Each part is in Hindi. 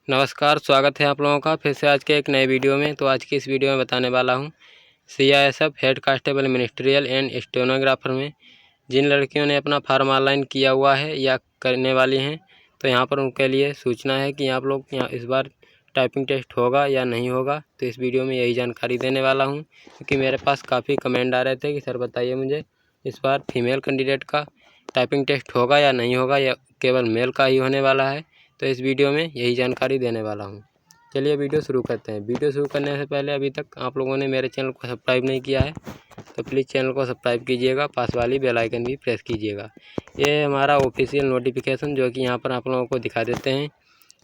नमस्कार, स्वागत है आप लोगों का फिर से आज के एक नए वीडियो में। तो आज की इस वीडियो में बताने वाला हूं CISF head constable ministerial and stenographer में जिन लड़कियों ने अपना फार्म ऑनलाइन किया हुआ है या करने वाली हैं, तो यहां पर उनके लिए सूचना है कि आप लोग यहाँ इस बार टाइपिंग टेस्ट होगा या नहीं होगा। तो इस वीडियो में यही जानकारी देने वाला हूँ, क्योंकि मेरे पास काफ़ी कमेंट आ रहे थे कि सर बताइए मुझे इस बार फीमेल कैंडिडेट का टाइपिंग टेस्ट होगा या नहीं होगा, या केवल मेल का ही होने वाला है। तो इस वीडियो में यही जानकारी देने वाला हूँ। चलिए वीडियो शुरू करते हैं। वीडियो शुरू करने से पहले अभी तक आप लोगों ने मेरे चैनल को सब्सक्राइब नहीं किया है तो प्लीज़ चैनल को सब्सक्राइब कीजिएगा, पास वाली बेल आइकन भी प्रेस कीजिएगा। ये हमारा ऑफिशियल नोटिफिकेशन जो कि यहाँ पर आप लोगों को दिखा देते हैं।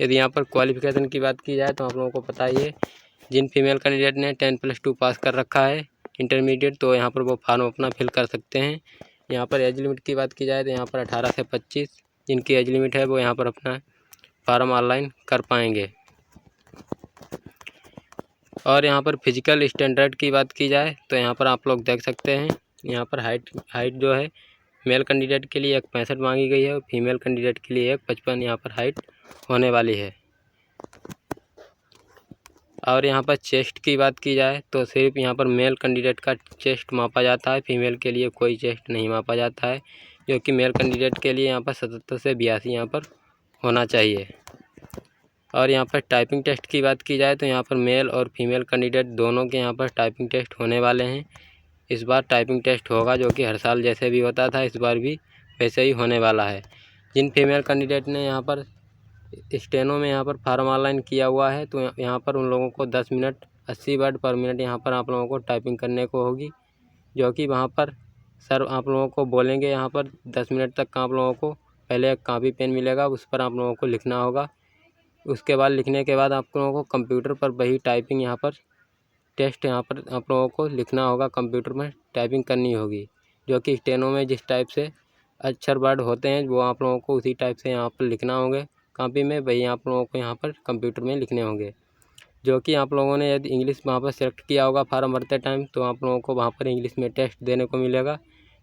यदि यहाँ पर क्वालिफिकेशन की बात की जाए तो आप लोगों को पता ही है, जिन फीमेल कैंडिडेट ने 10+2 पास कर रखा है इंटरमीडिएट, तो यहाँ पर वो फॉर्म अपना फिल कर सकते हैं। यहाँ पर एज लिमिट की बात की जाए तो यहाँ पर 18 से 25 जिनकी एज लिमिट है वो यहाँ पर अपना फार्म ऑनलाइन कर पाएंगे। और यहाँ पर फिजिकल स्टैंडर्ड की बात की जाए तो यहाँ पर आप लोग देख सकते हैं, यहाँ पर हाइट जो है मेल कैंडिडेट के लिए 1.65 मांगी गई है और फीमेल कैंडिडेट के लिए 1.55 यहाँ पर हाइट होने वाली है। और यहाँ पर चेस्ट की बात की जाए तो सिर्फ यहाँ पर मेल कैंडिडेट का चेस्ट मापा जाता है, फीमेल के लिए कोई चेस्ट नहीं मापा जाता है, जो कि मेल कैंडिडेट के लिए यहाँ पर 77 से 82 यहाँ पर होना चाहिए। और यहाँ पर टाइपिंग टेस्ट की बात की जाए तो यहाँ पर मेल और फीमेल कैंडिडेट दोनों के यहाँ पर टाइपिंग टेस्ट होने वाले हैं। इस बार टाइपिंग टेस्ट होगा, जो कि हर साल जैसे भी होता था इस बार भी वैसे ही होने वाला है। जिन फीमेल कैंडिडेट ने यहाँ पर स्टेनो में यहाँ पर फार्म ऑनलाइन किया हुआ है तो यहाँ पर उन लोगों को 10 मिनट 80 वर्ड पर मिनट यहाँ पर आप लोगों को टाइपिंग करने को होगी, जो कि वहाँ पर सर आप लोगों को बोलेंगे। यहाँ पर 10 मिनट तक का आप लोगों को पहले एक कॉपी पेन मिलेगा, उस पर आप लोगों को लिखना होगा। उसके बाद लिखने के बाद आप लोगों को कंप्यूटर पर वही टाइपिंग यहाँ पर टेस्ट यहाँ पर आप लोगों को लिखना होगा, कंप्यूटर में टाइपिंग करनी होगी, जो कि स्टेनो में जिस टाइप से अक्षर वर्ड होते हैं वो आप लोगों को उसी टाइप से यहाँ पर लिखना होंगे कॉपी में, वही आप लोगों को यहाँ पर कंप्यूटर में लिखने होंगे। जो कि आप लोगों ने यदि इंग्लिश वहाँ पर सेलेक्ट किया होगा फार्म भरते टाइम तो आप लोगों को वहाँ पर इंग्लिश में टेस्ट देने को मिलेगा,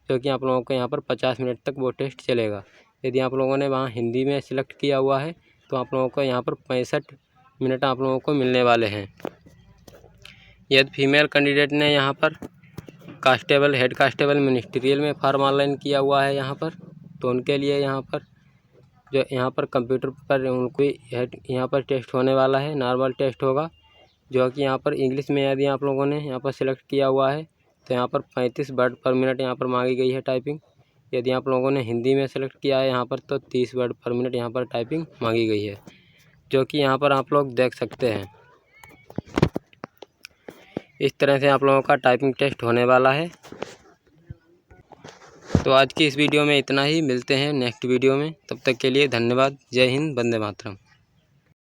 जो कि आप लोगों को यहाँ पर 50 मिनट तक वो टेस्ट चलेगा। यदि आप लोगों ने वहाँ हिंदी में सिलेक्ट किया हुआ है तो आप लोगों को यहाँ पर 65 मिनट आप लोगों को मिलने वाले हैं। यदि फीमेल कैंडिडेट ने यहाँ पर कांस्टेबल हेड कांस्टेबल मिनिस्ट्रियल में फार्म ऑनलाइन किया हुआ है यहाँ पर, तो उनके लिए यहाँ पर कंप्यूटर पर उनको यहाँ पर टेस्ट होने वाला है, नॉर्मल टेस्ट होगा, जो कि यहाँ पर इंग्लिश में यदि आप लोगों ने यहाँ पर सिलेक्ट किया हुआ है तो यहाँ पर 35 वर्ड पर मिनट यहाँ पर मांगी गई है टाइपिंग। यदि आप लोगों ने हिंदी में सेलेक्ट किया है यहाँ पर तो 30 वर्ड पर मिनट यहाँ पर टाइपिंग मांगी गई है, जो कि यहाँ पर आप लोग देख सकते हैं। इस तरह से आप लोगों का टाइपिंग टेस्ट होने वाला है। तो आज की इस वीडियो में इतना ही, मिलते हैं नेक्स्ट वीडियो में। तब तक के लिए धन्यवाद। जय हिंद, वंदे मातरम।